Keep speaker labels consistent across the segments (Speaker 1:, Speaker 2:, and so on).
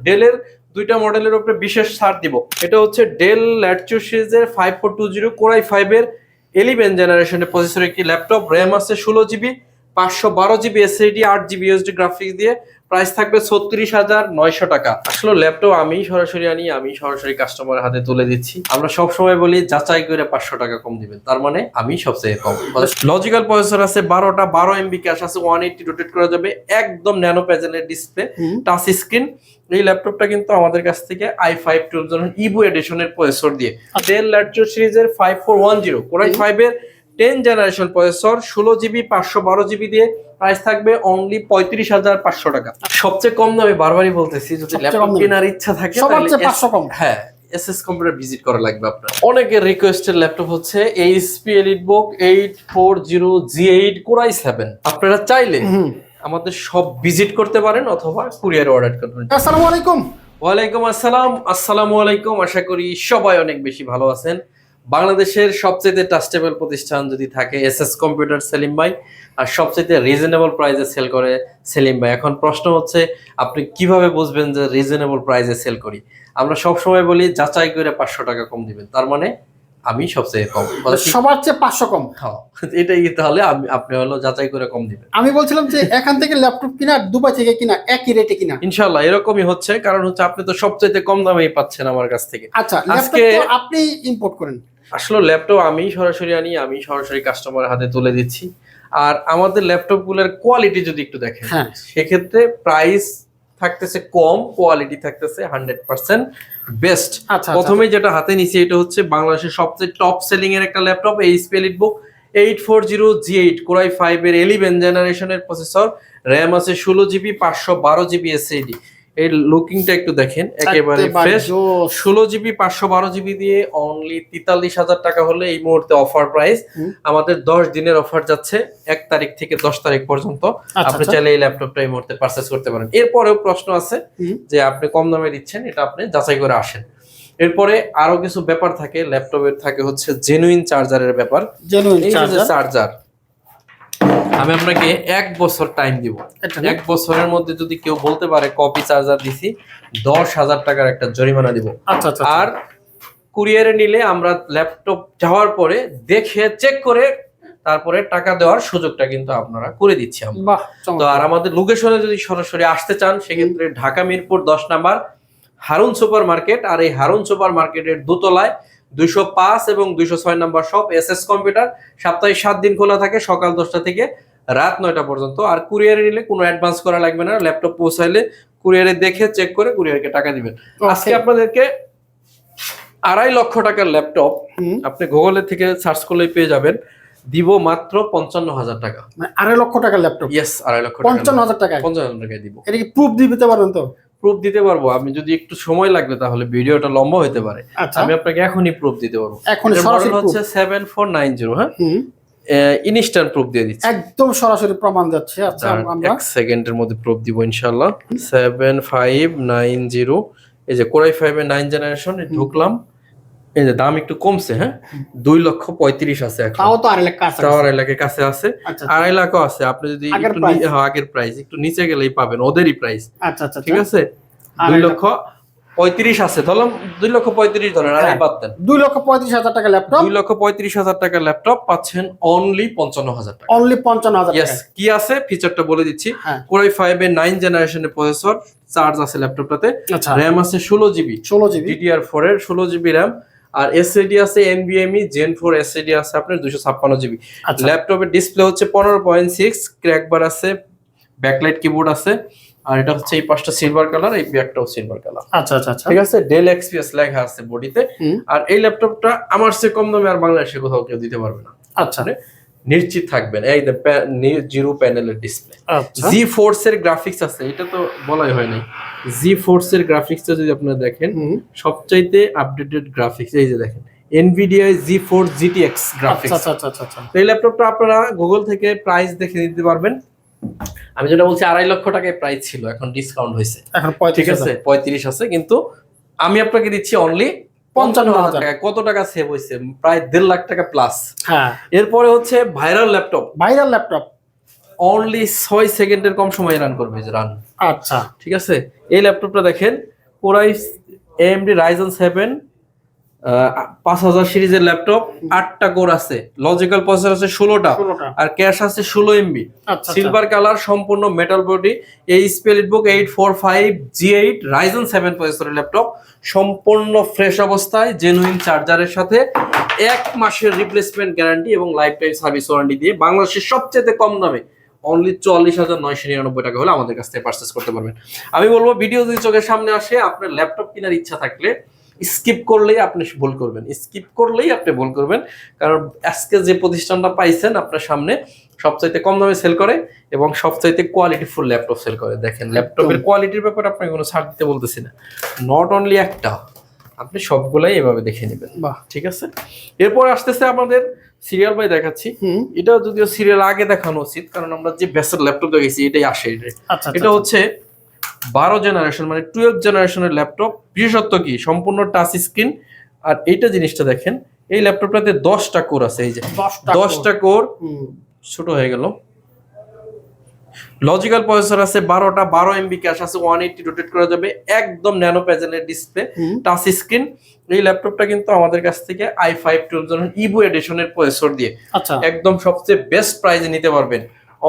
Speaker 1: ডেলের দুইটা মডেলের উপরে বিশেষ ছাড় দিব। এটা হচ্ছে ডেল ল্যাটিটিউড সিরিজের 5420 কোর i5 এর 11 জেনারেশনের প্রসেসর একটি ল্যাপটপ, র্যাম আছে 16 GB, 512 GB SSD, 8 GB USD graphics দিয়ে। প্রাইস থাকবে 36,900 টাকা। আসলে ল্যাপটপ আমি সরাসরি আনি, আমি সরাসরি কাস্টমারের হাতে তুলে দিচ্ছি। আমরা সব সময় বলি যাচাই করে 500 টাকা কম দিবেন, তার মানে আমি সবচেয়ে কম। লজিক্যাল প্রসেসর আছে 12টা, 12 এমবি ক্যাশ আছে, 180 রোটেট করা যাবে, একদম ন্যানো প্যানেলের ডিসপ্লে, টাচ স্ক্রিন। এই ল্যাপটপটা কিন্তু আমাদের কাছ থেকে i5 ইভো এডিশনের প্রসেসর দিয়ে, ডেল ল্যাটিটিউড সিরিজের 5410 কোর i5 এর 10 জেনারেশন প্রসেসর, 16 জিবি, 512 জিবি দিয়ে। প্রাইস থাকবে অনলি 35,500 টাকা। সবচেয়ে কম দামে, বারবারই বলতেছি, যদি ল্যাপটপ কেনার ইচ্ছা থাকে তাহলে
Speaker 2: 500 কম,
Speaker 1: হ্যাঁ, এসএস কম্পিউটার ভিজিট করা লাগবে আপনার। অনেকের রিকোয়েস্টেড ল্যাপটপ হচ্ছে HP EliteBook 840G8 core i7। আপনারা চাইলে আমাদের সব ভিজিট করতে পারেন অথবা কুরিয়ারে অর্ডার করতে পারেন।
Speaker 2: আসসালামু আলাইকুম।
Speaker 1: ওয়ালাইকুম আসসালাম। আসসালামু আলাইকুম। আশা করি সবাই অনেক বেশি ভালো আছেন। বাংলাদেশের সবচেয়ে ট্রাস্টেবল প্রতিষ্ঠান যদি থাকে এসএস কম্পিউটার সেলিম ভাই, আর সবচেয়ে রিজনেবল প্রাইসে সেল করে সেলিম ভাই। এখন প্রশ্ন হচ্ছে আপনি কিভাবে বুঝবেন যে রিজনেবল প্রাইসে সেল করি? আমরা সব সময় বলি যাচাই করে 500 টাকা কম দিবেন, তার মানে আমি সবচেয়ে কম,
Speaker 2: সবার চেয়ে 500 কম।
Speaker 1: হ্যাঁ, এটাই তাহলে আপনি হলো যাচাই করে কম দিবেন।
Speaker 2: আমি বলছিলাম যে এখান থেকে ল্যাপটপ কিনা দুবাই থেকে কিনা একই রেটে কিনা?
Speaker 1: ইনশাআল্লাহ এরকমই হচ্ছে, কারণ হচ্ছে আপনি তো সবচেয়ে কম দামেই পাচ্ছেন আমার কাছ থেকে।
Speaker 2: আচ্ছা,
Speaker 1: আজকে
Speaker 2: আপনি ইম্পোর্ট করেন?
Speaker 1: আসলে ল্যাপটপ আমি সরাসরি আনি, আমি সরাসরি কাস্টমারের হাতে তুলে দিচ্ছি। আর আমাদের ল্যাপটপ গুলোর কোয়ালিটি যদি একটু দেখেন, সেক্ষেত্রে প্রাইস থাকতেছে কম, কোয়ালিটি থাকতেছে 100% বেস্ট। প্রথমে যেটা হাতে নিছি এটা হচ্ছে বাংলাদেশের সবচেয়ে টপ সেলিং এর একটা laptop, HP EliteBook 840G8 core i5 এর 11 জেনারেশনের প্রসেসর, র্যাম আছে 16 জিবি, 512 জিবি এসএসডি। এই লুকিংটা একটু দেখেন, একেবারে ফ্রেশ। 16 জিবি, 512 জিবি দিয়ে অনলি 43,000 টাকা হলে এই মুহূর্তে অফার প্রাইস। আমাদের 10 দিনের অফার যাচ্ছে, 1 তারিখ থেকে 10 তারিখ পর্যন্ত। আপনি চাইলে এই ল্যাপটপটা এই মুহূর্তে পারচেজ করতে পারেন। এরপরেও প্রশ্ন আছে যে আপনি কম দামে দিচ্ছেন, এটা আপনি যাচাই করে আসেন। এরপরে আরো কিছু ব্যাপার থাকে ল্যাপটপের, থাকে হচ্ছে জেনুইন চার্জারের ব্যাপার। চার্জার আমি আপনাকে 1 বছর টাইম দিব। 1 বছরের মধ্যে যদি কেউ বলতে পারে কপি চার্জার দিছি, 10,000 টাকার একটা জরিমানা দিব। আর কুরিয়ারে নিলে আমরা ল্যাপটপ যাওয়ার পরে দেখে চেক করে তারপরে টাকা দেওয়ার সুযোগটা কিন্তু আপনারা করে দিচ্ছি আমরা। তো আর আমাদের লোকেশনে যদি সরাসরি আসতে চান, সেক্ষেত্রে Dhaka Mirpur 10 number Harun super market. আর এই হারুন সুপার মার্কেটের দোতলায় 205 এবং 206 নাম্বার শপ এসএস কম্পিউটার। সপ্তাহে 7 দিন খোলা থাকে, সকাল 10টা থেকে রাত 9টা পর্যন্ত। আর কুরিয়ারে নিলে কোনো অ্যাডভান্স করা লাগবে না, ল্যাপটপ পৌঁছাইলে কুরিয়ারে দেখে চেক করে কুরিয়ারকে টাকা দিবেন। আজকে আপনাদেরকে 2.5 লক্ষ টাকার ল্যাপটপ আপনি গুগল থেকে সার্চ করলেই পেয়ে যাবেন, দিব মাত্র 55,000 টাকা।
Speaker 2: 2.5 লক্ষ টাকার ল্যাপটপ?
Speaker 1: ইয়েস, 2.5 লক্ষ,
Speaker 2: 55,000 টাকা।
Speaker 1: 55,000 টাকায় দিব।
Speaker 2: এটা কি প্রুফ দিতে পারবেন তো?
Speaker 1: প্রুফ দিতে পারবো। আমি যদি একটু সময় লাগবে তাহলে ভিডিওটা লম্বা হতে পারে, আমি আপনাকে এখনই প্রুফ দিতে পারবো।
Speaker 2: এখন সরাসরি
Speaker 1: হচ্ছে 7490। হ্যাঁ, ইনস্ট্যান্ট প্রুফ দিয়ে দিচ্ছি,
Speaker 2: একদম সরাসরি প্রমাণ যাচ্ছে। আচ্ছা, আমরা
Speaker 1: 1 সেকেন্ডের মধ্যে প্রুফ দিব ইনশাআল্লাহ। 7590, এই যে কোর i5 এর 9 জেনারেশন। ঢুকলাম, এই যে দাম একটু কমছে। হ্যাঁ, 2,35,00,000 আছে এখন।
Speaker 2: তাও তো 2.5 লাখ কাছে,
Speaker 1: 2.5 লাখের কাছে আছে, 2.5 লাখও আছে। আপনি যদি আগের প্রাইস একটু নিচে গেলেই পাবেন ওদেরই প্রাইস।
Speaker 2: আচ্ছা,
Speaker 1: ঠিক আছে, 2,35,000 আছে, ধরলাম 2,35,000 ধরেন, আর বাদ দেন
Speaker 2: 2,35,000 টাকা ল্যাপটপ।
Speaker 1: 2,35,000 টাকার ল্যাপটপ পাচ্ছেন অনলি 55,000 টাকা।
Speaker 2: অনলি 55,000 টাকা।
Speaker 1: কি আছে ফিচারটা বলে দিচ্ছি। কোর i5 এর 9 জেনারেশনের প্রসেসর, চার্জ আছে ল্যাপটপটাতে, র্যাম আছে 16 জিবি, DDR4 এর 16 জিবি র্যাম, আর এসএসডি আছে NVMe Gen 4 এসএসডি আছে আপনার 256 জিবি। ল্যাপটপের ডিসপ্লে হচ্ছে 15.6, ক্র্যাকবার আছে, ব্যাকলাইট কিবোর্ড আছে, আর এটা হচ্ছে এই পাশটা সিলভার কালার, এই ব্যাকটাও সিলভার কালার।
Speaker 2: আচ্ছা,
Speaker 1: ঠিক আছে, ডেল এক্সপিএস লেখা আছে বডিতে। আর এই ল্যাপটপটা আমার চেয়ে কম দামে আর বাংলাদেশে কোথাও কেউ দিতে পারবে না।
Speaker 2: আচ্ছা,
Speaker 1: নিশ্চিত থাকবেন। এই জিরো প্যানেলের ডিসপ্লে, জি4 এর গ্রাফিক্স আছে, এটা তো বলাই হয় নাই। জি4 এর গ্রাফিক্সটা যদি আপনারা দেখেন, সবচাইতে আপডেটেড গ্রাফিক্স। এই যে দেখেন, NVIDIA G4 GTX গ্রাফিক্স।
Speaker 2: আচ্ছা।
Speaker 1: এই ল্যাপটপটা আপনারা গুগল থেকে প্রাইস দেখে নিতে পারবেন। আমি যেটা বলছি 2.5 লক্ষ টাকায় প্রাইস ছিল, এখন ডিসকাউন্ট হয়েছে,
Speaker 2: এখন
Speaker 1: 35 আছে। কিন্তু আমি আপনাকে দিচ্ছি অনলি 55,000 টাকা। কত টাকা সেভ হয়েছে? প্রায় 1.5 লাখ টাকা প্লাস।
Speaker 2: হ্যাঁ,
Speaker 1: এরপরে হচ্ছে ভাইরাল ল্যাপটপ, অনলি 6 সেকেন্ডের কম সময় রান করবে। রান,
Speaker 2: আচ্ছা,
Speaker 1: ঠিক আছে। এই ল্যাপটপটা দেখেন, কোরাই AMD Ryzen 7 5000 সিরিজের ল্যাপটপ, 8টা কোর আছে, লজিক্যাল প্রসেসর আছে 16টা, আর ক্যাশ আছে 16 MB, সিলভার কালার, সম্পূর্ণ metal body, HP EliteBook 845G8 Ryzen 7 প্রসেসরের ল্যাপটপ, সম্পূর্ণ ফ্রেশ অবস্থায়, জেনুইন চার্জারের সাথে 1 মাসের রিপ্লেসমেন্ট গ্যারান্টি এবং লাইফ টাইম সার্ভিস ওয়ারেন্টি দিয়ে বাংলাদেশের সবচেয়ে কম দামে অনলি 44,999 টাকা হলে আমাদের কাছ থেকে পারচেস করতে পারবেন। আমি বলবো ভিডিও যদি চোখের সামনে আসে, আপনার ল্যাপটপ কেনার ইচ্ছা থাকলে স্কিপ করলেই আপনি ভুল করবেন, কারণ আজকে যে প্রতিষ্ঠানটা পাইছেন আপনার সামনে সবচাইতে কম দামে সেল করে এবং সবচাইতে কোয়ালিটিফুল ল্যাপটপ সেল করে। দেখেন ল্যাপটপের কোয়ালিটির ব্যাপারে আপনাকে কোনো ছাড় দিতে বলতেছি না, নট অনলি একটা, আপনি সবগুলাই এভাবে দেখে নেবেন। বাহ, ঠিক আছে। এরপর আসতেছে আমাদের সিরিয়াল বাই দেখাচ্ছি। এটা যদিও সিরিয়াল আগে দেখানো উচিত, কারণ আমরা যে বেসের ল্যাপটপ দেখেছি এটাই আসে। এটা হচ্ছে 12 জেনারেশন মানে 12 জেনারেশনের ল্যাপটপ। বিশেষত্ব কি, সম্পূর্ণ টাচ স্ক্রিন। আর এইটা জিনিসটা দেখেন, এই ল্যাপটপটাতে 10টা কোর আছে, এই যে 10টা কোর, ছোট হয়ে গেল। লজিক্যাল প্রসেসর আছে 12টা, 12 MB ক্যাশ আছে, 180 রোটেট করা যাবে, একদম ন্যানো প্যানেলের ডিসপ্লে, টাচ স্ক্রিন। এই ল্যাপটপটা কিন্তু আমাদের কাছ থেকে i5 12 ইভো এডিশনের প্রসেসর দিয়ে একদম সবচেয়ে বেস্ট প্রাইসে নিতে পারবেন।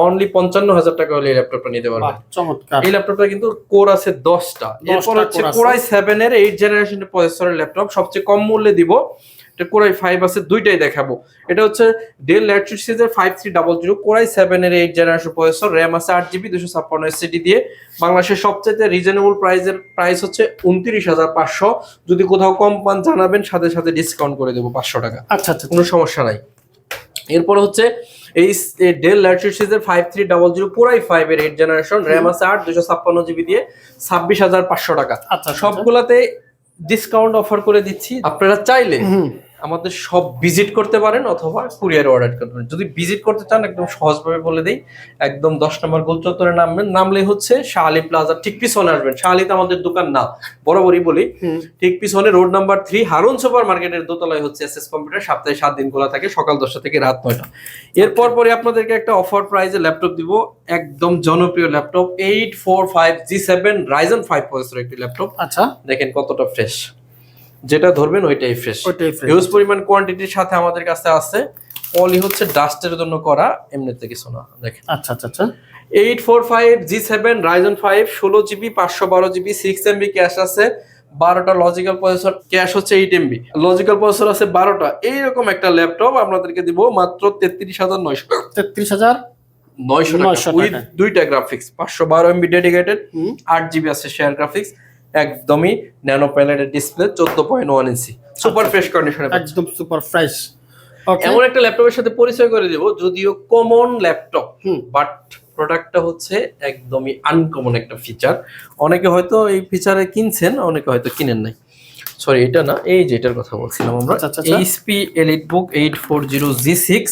Speaker 1: অনলি 55,000 টাকা হলে এই ল্যাপটপটা নিতে পারবেন। চমৎকার। এই ল্যাপটপটা কিন্তু কোর আছে 10টা। এরপর হচ্ছে কোরাই 7 এর 8 জেনারেশনের প্রসেসরের ল্যাপটপ, সবচেয়ে কম মূল্যে দিব। এটা কোরাই 5 আছে, দুইটাই দেখাবো। এটা হচ্ছে ডেল ল্যাটিটিউড সিরিজের 5300, কোরাই 7 এর 8 জেনারেশন প্রসেসর, RAM আছে 8GB 256 SSD দিয়ে। বাংলাদেশের সবচেয়ে রিজনেবল প্রাইস হচ্ছে 29,500। যদি কোথাও কম পান জানাবেন, সাথে সাথে ডিসকাউন্ট করে দেবো 500 টাকা। আচ্ছা, কোনো সমস্যা নাই। এরপর হচ্ছে এই ডেল ল্যাটিটিউড সিরিজের 5300 কোরাই 5 এর 8 জেনারেশন, RAM আছে 8 256GB দিয়ে 26,500 টাকা। সবগুলাতে ডিসকাউন্ট অফার করে দিচ্ছি। আপনারা চাইলে আমাদের সব ভিজিট করতে পারেন অথবা কুরিয়ার অর্ডার করতে পারেন। যদি ভিজিট করতে চান একদম সহজভাবে বলে দেই, একদম 10 নম্বর গোল চত্বরে নামবেন, নামলে হচ্ছে শাহ আলী প্লাজা ঠিক পিছনে আসবেন। শাহ আলীতে আমাদের দোকান না, বরাবরই বলি, ঠিক পিছনে রোড নাম্বার 3 হারুন সুপার মার্কেটের দোতলায় হচ্ছে এসএস কম্পিউটার। সপ্তাহে 7 দিন খোলা থাকে, সকাল 10টা থেকে রাত 9টা। এরপর পরে আপনাদেরকে একটা অফার প্রাইসে ল্যাপটপ দিব, একদম জনপ্রিয় ল্যাপটপ 845G7 Ryzen 5 প্রসেসর একটি ল্যাপটপ। আচ্ছা, দেখেন কতটা ফ্রেশ, যেটা ধরবেন ওইটাই ফ্রেশ। হিউজ পরিমাণ কোয়ান্টিটির সাথে আমাদের কাছে আছে। পলি হচ্ছে ডাস্টের জন্য করা, এমনিতে কিছু না। দেখেন, আচ্ছা আচ্ছা আচ্ছা, 845G7 Ryzen 5 16GB 512GB 6MB cash আছে, 12টা লজিক্যাল প্রসেসর, ক্যাশ হচ্ছে 8MB, লজিক্যাল প্রসেসর আছে 12টা। এইরকম একটা ল্যাপটপ আপনাদেরকে দিব মাত্র 33,900 টাকা উইথ 2টা গ্রাফিক্স, 512MB ডেডিকেটেড, 8GB আছে শেয়ার গ্রাফিক্স, একদমই ন্যানো প্যানেলের ডিসপ্লে, 14.1 ইঞ্চি, সুপার ফ্রেশ কন্ডিশনে, একদম সুপার ফ্রেশ। এমন একটা ল্যাপটপের সাথে পরিচয় করে দেব, যদিও কমন ল্যাপটপ, বাট প্রোডাক্টটা হচ্ছে একদমই আনকমন একটা ফিচার। অনেকে হয়তো এই ফিচারে কিনছেন, অনেকে হয়তো কিনেন নাই। সরি, এটা না, এই যে এটার কথা বলছিলাম আমরা, এইচপি এলিটবুক 840G6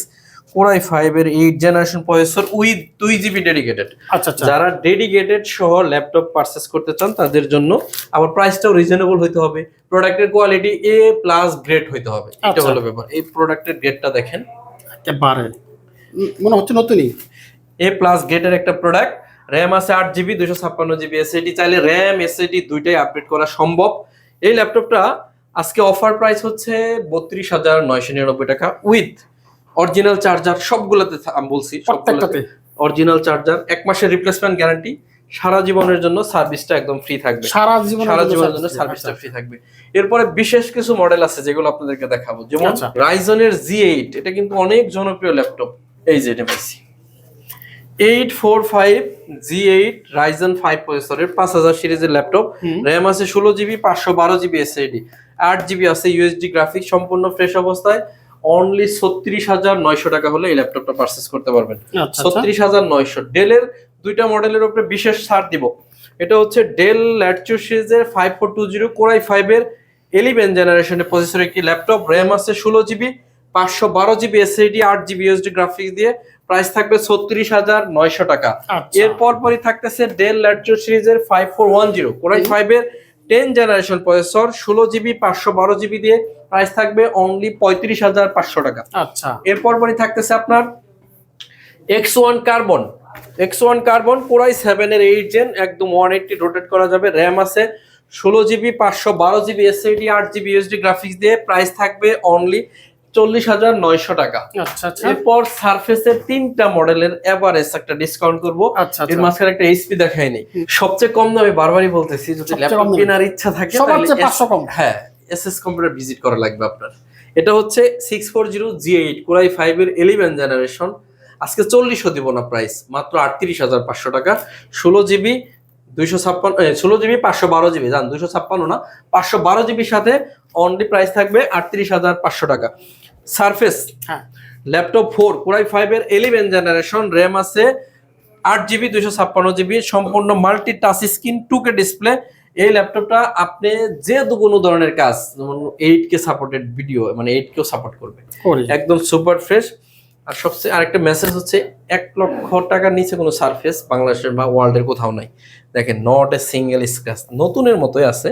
Speaker 1: কোরাই 5 এর 8 generation processor with 2GB dedicated. আচ্ছা, যারা ডেডিকেটেড সহ ল্যাপটপ পারচেজ করতে চান তাদের জন্য, আবার প্রাইসটাও রিজনেবল হইতে হবে, প্রোডাক্টের কোয়ালিটি A+ গ্রেড হইতে হবে, এটা হলো ব্যাপার। এই প্রোডাক্টের গ্রেডটা দেখেন, একেবারে মনে হচ্ছে নতুনই। A+ গ্রেডের একটা প্রোডাক্ট, RAM আছে 8GB 256GB SSD, চাইলে RAM SSD দুইটাই আপডেট করা সম্ভব। এই ল্যাপটপটা আজকে অফার প্রাইস হচ্ছে 32,999 টাকা উইথ অরিজিনাল চার্জার। সবগুলোতে আমি বলছি, সবগুলোতে অরিজিনাল চার্জার, 1 মাসের রিপ্লেসমেন্ট গ্যারান্টি, সারা জীবনের জন্য সার্ভিসটা একদম ফ্রি থাকবে, সারা জীবনের জন্য সার্ভিসটা ফ্রি থাকবে। এরপরে বিশেষ কিছু মডেল আছে যেগুলো আপনাদেরকে দেখাবো, যেমন রাইজনের G8, এটা কিন্তু অনেক জনপ্রিয় ল্যাপটপ। এই যে এটা পাইছি 845G8 Ryzen 5 প্রসেসরের 5000 সিরিজের ল্যাপটপ, RAM আছে 16GB 512GB SSD, 8GB আছে USD গ্রাফিক্স, সম্পূর্ণ ফ্রেশ অবস্থায়। অনলি 36,900 টাকা হলে এই ল্যাপটপটা পারচেজ করতে পারবেন। 36,900। ডেলের দুইটা মডেলের উপরে বিশেষ ছাড় দিব। এটা হচ্ছে ডেল ল্যাটিটিউড সিরিজের 5420 কোরাই 5 এর 11 জেনারেশনের প্রসেসর একটি ল্যাপটপ, RAM আছে 16GB 512GB SSD, 8GB USD graphics দিয়ে। প্রাইস থাকবে 36,900 টাকা। এরপর পরই থাকতেছে ডেল ল্যাটিটিউড সিরিজের 5410 কোরাই 5 এর 10 জেনারেশন প্রসেসর, 16GB 512GB দিয়ে। প্রাইস থাকবে অনলি 35,500 টাকা। আচ্ছা, এরপর পরই থাকতেছে আপনার X1 কার্বন কোরাই 7 এর 8 জেন, একদম 180 রোটেট করা যাবে, RAM আছে 16GB 512GB SSD 8GB USD graphics দিয়ে প্রাইস থাকবে অনলি 40,900 টাকা।
Speaker 2: আচ্ছা আচ্ছা।
Speaker 1: এরপর সারফেসের 3টা মডেলের এভারেজ একটা ডিসকাউন্ট করব।
Speaker 2: আচ্ছা
Speaker 1: এর মাঝখানে একটা এইচপি দেখাইনি, সবচেয়ে কম দামে বারবারই বলতেছি, যদি ল্যাপটপ কেনার ইচ্ছা থাকে তাহলে
Speaker 2: 500 কম,
Speaker 1: হ্যাঁ এসএস কম্পিউটার ভিজিট করা লাগবে আপনার। এটা হচ্ছে 640G8 Core i5 এর 11 জেনারেশন। আজকে 40ও দিব না, প্রাইস মাত্র 38,500 টাকা। 16GB 512GB, জান 256 না 512GBর সাথে অনলি প্রাইস থাকবে 38,500 টাকা। সারফেস ল্যাপটপ 4 Core i5 এর 11 জেনারেশন, র্যাম আছে 8GB 256GB, সম্পূর্ণ multi touch screen 2K display. এই ল্যাপটপটা আপনি যে কোনো ধরনের কাজ, যেমন 8K সাপোর্টেড ভিডিও, মানে 8K সাপোর্ট করবে, একদম সুপার ফ্রেশ। আর সবচেয়ে আরেকটা মেসেজ হচ্ছে 1,00,000 টাকার নিচে কোনো সারফেস বাংলাদেশের বা ওয়ার্ল্ডের কোথাও নাই। দেখেন নট এ সিঙ্গেল স্ক্র্যাচ, নতুনের মতোই আছে।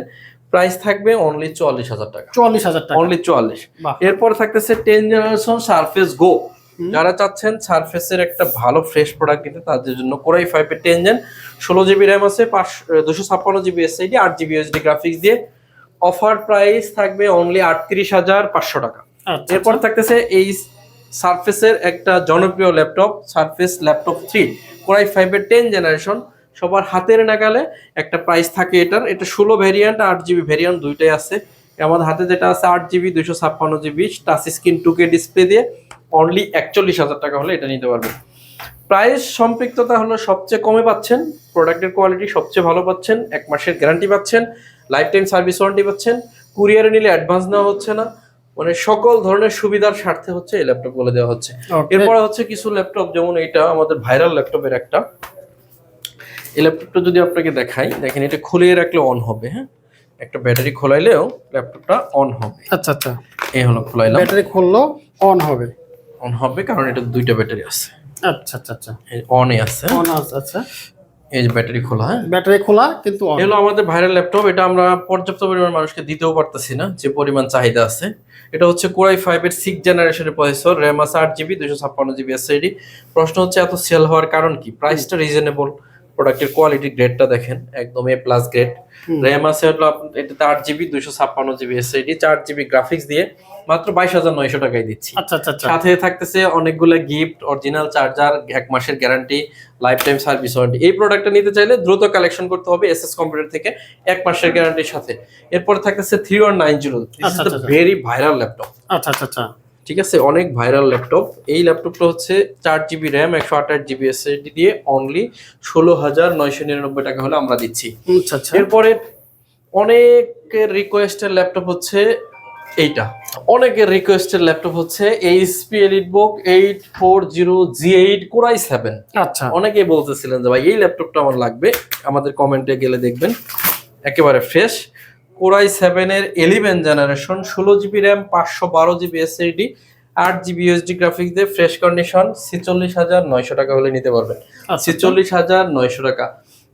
Speaker 1: প্রাইস থাকবে অনলি 44,000 টাকা,
Speaker 2: 44,000 টাকা,
Speaker 1: অনলি 44। এরপর থাকতেছে 10 জেনারেশন সারফেস গো। যারা চাচ্ছেন সারফেসের একটা ভালো ফ্রেশ প্রোডাক্ট কিনতে, তাদের জন্য Core i5 এর 10 জেন, 16GB র্যাম আছে, 256GB SSD, 8GB USD graphics দিয়ে অফার প্রাইস থাকবে অনলি 38,500 টাকা। এরপর থাকতেছে এই সারফেসের একটা জনপ্রিয় laptop, surface laptop 3 Core i5 এর 10 জেনারেশন, সবার হাতের নাগালে একটা প্রাইস থাকে এটার। এটা 16 ভেরিয়েন্ট, 8GB ভেরিয়েন্ট দুইটাই আছে। আমাদের হাতে যেটা আছে 8GB 256GB touch screen 2K display দিয়ে অনলি 41,000 টাকা হলে এটা নিতে পারবেন। প্রাইস সম্পৃক্ততা হলো সবচেয়ে কমে পাচ্ছেন, প্রোডাক্টের কোয়ালিটি সবচেয়ে ভালো পাচ্ছেন, 1 মাসের গ্যারান্টি পাচ্ছেন, লাইফ টাইম সার্ভিস ওয়ারেন্টি পাচ্ছেন, কুরিয়ারে নিলে অ্যাডভান্স নেওয়া হচ্ছে না, মানে সকল ধরনের সুবিধার স্বার্থে হচ্ছে এই ল্যাপটপ গুলো দেওয়া হচ্ছে। এরপরে হচ্ছে কিছু ল্যাপটপ, যেমন এটা আমাদের ভাইরাল ল্যাপটপের একটা। এই ল্যাপটপটা যদি আপনাকে দেখাই, দেখেন এটা খুলে রাখলে অন হবে। হ্যাঁ, একটা ব্যাটারি খোলাইলেও ল্যাপটপটা অন হবে।
Speaker 2: আচ্ছা আচ্ছা,
Speaker 1: এই হলো খোলাইলাম,
Speaker 2: ব্যাটারি খুললো অন হবে,
Speaker 1: অন হবে কারণ এটা দুইটা ব্যাটারি আছে।
Speaker 2: আচ্ছা আচ্ছা আচ্ছা,
Speaker 1: অনে আছে,
Speaker 2: অন আছে। আচ্ছা,
Speaker 1: এই যে ব্যাটারি খোলা, হ্যাঁ
Speaker 2: ব্যাটারি খোলা কিন্তু অন।
Speaker 1: এগুলো আমাদের ভাইরাল ল্যাপটপ। এটা আমরা পর্যাপ্ত পরিমাণ মানুষকে দিতেও পারতেছি না, যে পরিমাণ চাহিদা আছে। এটা হচ্ছে Core i5 এর 6 জেনারেশনের প্রসেসর, র্যাম আছে 8GB 256GB এসএসডি। প্রশ্ন হচ্ছে এত সেল হওয়ার কারণ কি? প্রাইসটা রিজনেবল, প্রোডাক্টের কোয়ালিটি গ্রেডটা দেখেন একদম এ প্লাস গ্রেড। র্যাম আছে হলো এটাতে 8GB 256GB SSD, 4GB graphics দিয়ে মাত্র 22,900 টাকায় দিচ্ছি।
Speaker 2: আচ্ছা আচ্ছা,
Speaker 1: সাথে থাকতেছে অনেকগুলো গিফট, অরিজিনাল চার্জার, 1 মাসের guarantee, life time service warranty. এই প্রোডাক্টটা নিতে চাইলে দ্রুত কালেকশন করতে হবে এসএস কম্পিউটার থেকে 1 মাসের গ্যারান্টির সাথে। এরপর থাকতেছে 3190, this is the very viral laptop.
Speaker 2: আচ্ছা আচ্ছা আচ্ছা,
Speaker 1: ঠিক আছে, অনেক ভাইরাল ল্যাপটপ। এই ল্যাপটপটা হচ্ছে 4GB র্যাম 128GB এসএসডি দিয়ে অনলি 16,999 টাকা হলে আমরা দিচ্ছি।
Speaker 2: আচ্ছা আচ্ছা।
Speaker 1: এরপরে অনেকের রিকোয়েস্টের ল্যাপটপ হচ্ছে এইটা, অনেকের রিকোয়েস্টের ল্যাপটপ হচ্ছে HP EliteBook 840G8 Core i7।
Speaker 2: আচ্ছা,
Speaker 1: অনেকেই বলতেছিলেন যে ভাই এই ল্যাপটপটা আমার লাগবে, আমাদের কমেন্টে গেলে দেখবেন একেবারে ফ্রেশ। Core i7 এর 11 generation, 16GB RAM 512GB SSD, 8GB USD graphics দিয়ে ফ্রেশ কন্ডিশন, 46,900 টাকা হলে নিতে পারবেন। 46,900 টাকা।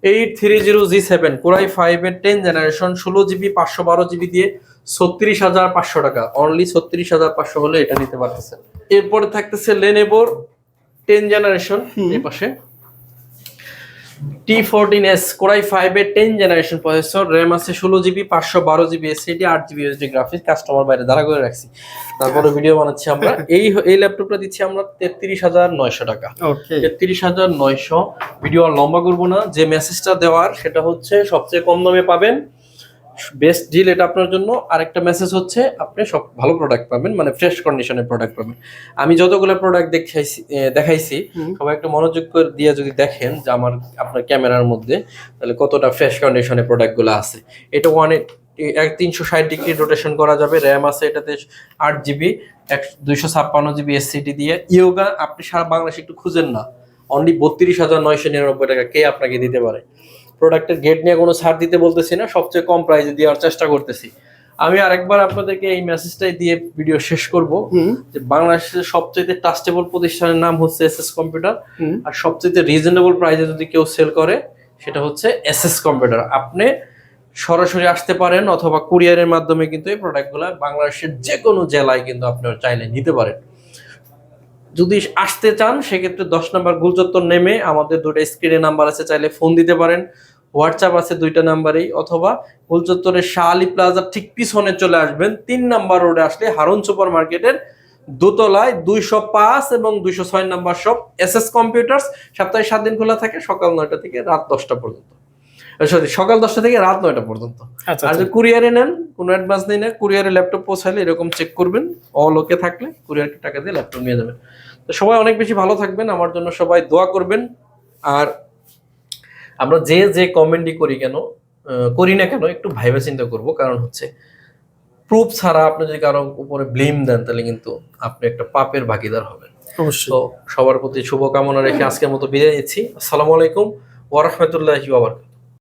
Speaker 1: 830G7 Core i5 এর 10 জেনারেশন, 16GB 512GB দিয়ে 36,500 টাকা, অনলি 36,500 হলে এটা নিতে পারতেছেন। এরপরে থাকতেছে Lenovo 10 জেনারেশন, এই পাশে T14S Core i5 এর 10 জেনারেশন প্রসেসর, র্যাম আছে 16GB 512GB SSD, 8GB USD graphics. Customer বাইরে দাঁড়া করে রাখছি, তারপরে ভিডিও বানাচ্ছি আমরা। এই ল্যাপটপটা দিচ্ছি আমরা 33,900 টাকা। 33,900। ভিডিও আর লম্বা করবো না, যে মেসেজটা দেওয়ার সেটা হচ্ছে সবচেয়ে কম দামে পাবেন, বেস্ট ডিল এটা আপনার জন্য। আরেকটা মেসেজ হচ্ছে আপনি সব ভালো প্রোডাক্ট পাবেন, মানে ফ্রেশ কন্ডিশনের প্রোডাক্ট পাবেন। আমি যতগুলো প্রোডাক্ট দেখাইছি সবাই একটু মনোযোগ করে দিয়ে যদি দেখেন যে আপনার ক্যামেরার মধ্যে, তাহলে কতটা ফ্রেশ কন্ডিশনের প্রোডাক্টগুলো আছে। এটা 360 ডিগ্রি রোটেশন করা যাবে, র্যাম আছে এটাতে 8GB 256GB এসএসডি দিয়ে। ইয়োগা আপনি সারা বাংলাদেশে একটু খুঁজেন না, অনলি 32,999 টাকা কে আপনাকে দিতে পারে। প্রোডাক্টের গেট নিয়ে কোনো ছাড় দিতে বলতেছি না, সবচেয়ে কম প্রাইসে দেওয়ার চেষ্টা করতেছি। আমি আরেকবার আপনাদেরকে এই মেসেজটাই দিয়ে ভিডিও শেষ করব যে বাংলাদেশের সবচেয়ে ট্রাস্টেবল প্রতিষ্ঠানের নাম হচ্ছে এসএস কম্পিউটার, আর সবচেয়ে রিজনেবল প্রাইসে যদি কেউ সেল করে সেটা হচ্ছে এসএস কম্পিউটার। আপনি সরাসরি আসতে পারেন অথবা কুরিয়ারের মাধ্যমে কিন্তু এই প্রোডাক্টগুলো বাংলাদেশের যে কোনো জেলায় কিন্তু আপনি চাইলে নিতে পারেন। যদি আসতে চান সেক্ষেত্রে 10 নম্বর গুলচত্বর নেমে আমাদের দুটো স্ক্রিনে নাম্বার আছে, চাইলে ফোন দিতে পারেন, হোয়াটসঅ্যাপ আছে 2টা নাম্বারেই, অথবা ফুলচত্বরের শাহ আলী প্লাজার ঠিক পিছনে চলে আসবেন, 3 নাম্বার রোডে আসলে হারুন সুপার মার্কেটের দোতলায় 205 এবং 206 নাম্বার শপ এসএস কম্পিউটার্স। সপ্তাহে 7 দিন খোলা থাকে, সকাল 9টা থেকে রাত 10টা পর্যন্ত, সকাল 10টা থেকে রাত 9টা পর্যন্ত। আর যদি কুরিয়ারে নেন, কোনো অ্যাডভান্স নেই না, কুরিয়ারে ল্যাপটপ পৌঁছালে এরকম চেক করবেন, অল ওকে থাকলে কুরিয়ারকে টাকা দিয়ে ল্যাপটপ নিয়ে যাবেন। তো সবাই অনেক বেশি ভালো থাকবেন, আমার জন্য সবাই দোয়া করবেন। আর আমরা যে কমেন্টই করি না কেন একটু ভাইবা চিন্তা করবো, কারণ হচ্ছে প্রুফ ছাড়া আপনি যদি কারো উপরে ব্লেম দেন তাহলে কিন্তু আপনি একটা পাপের ভাগীদার হবেন।
Speaker 2: অবশ্যই।
Speaker 1: তো সবার প্রতি শুভকামনা রেখে আজকের মতো বিদায় নিচ্ছি। আসসালামু আলাইকুম ওয়া রাহমাতুল্লাহি ওয়া বারাকাতুহু।